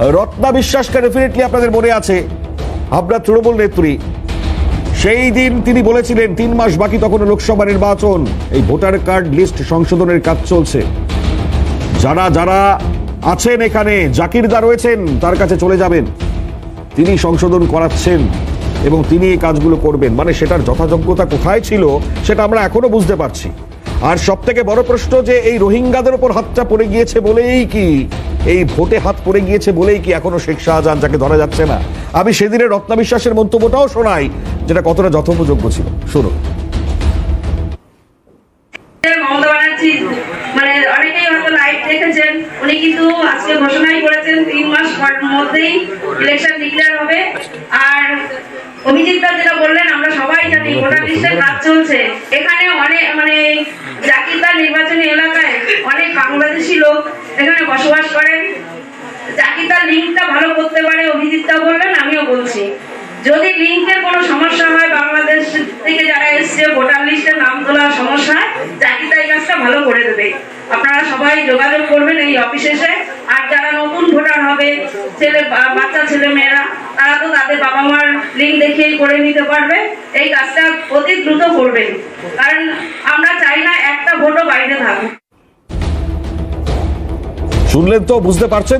রত্না বিশ্বাসকে ডেফিনেটলি আপনাদের মনে আছে, আপনার তৃণমূল নেত্রী। সেই দিন তিনি বলেছিলেন 3 মাস বাকি, তখন লোকসভা নির্বাচন, এই ভোটার কার্ড লিস্ট সংশোধনের কাজ চলছে। যারা যারা আছেন এখানে, জাকিরদা রয়েছেন, তার কাছে চলে যাবেন, তিনি সংশোধন করাচ্ছেন এবং তিনি এই কাজগুলো করবেন। মানে সেটার যথাযোগ্যতা কোথায় ছিল সেটা আমরা এখনো বুঝতে পারছি। আর সব থেকে বড় প্রশ্ন যে এই রোহিঙ্গাদের উপর হাতটা পড়ে গিয়েছে বলেই কি, এই ভোটে হাত পড়ে গিয়েছে বলেই কি এখনো শেখ শাহজাহান, যাকে ধরা যাচ্ছে না। আমি সেদিনের রত্না বিশ্বাসের মন্তব্যটাও শোনাই, যেটা কতটা যথোপযোগ্য ছিল, শুনুন। মমতা ব্যানার্জি মানে অনেকেই হয়তো লাইভ দেখেছেন, উনি কিন্তু আজকে ঘোষণাই করেছেন 3 মাস মধ্যেই ইলেকশন ডিক্লেয়ার হবে। আর অভিজিৎদা যেটা বললেন, আমরা সবাই জানি ভোটার লিস্টের কাজ চলছে। এখানে অনেক মানে জাকিরদার নির্বাচনী এলাকায় অনেক বাংলাদেশি লোক এখানে বসবাস করেন। জাকিরদার লিঙ্কটা ভালো করতে পারে, অভিজিৎদা বললেন, আমিও বলছি। যদি লিঙ্কের কোনো সমস্যা হয়, বাংলাদেশ থেকে যারা এসছে ভোটার লিস্টে নাম তোলার সমস্যা, জাকিরদা এই কাজটা ভালো করে দেবে। আপনারা সবাই যোগাযোগ করবেন এই অফিসে এসে। আর যারা নতুন ভোটার হবে, বাচ্চা ছেলে মেয়েরা, তারা তো তাদের বাবা মার লিঙ্ক দেখিয়েই করে নিতে পারবে। এই কাজটা অতি দ্রুত করবেন, কারণ আমরা চাই না একটা ভোটও বাইরে থাকুক। শুনলেন তো, বুঝতে পারছেন।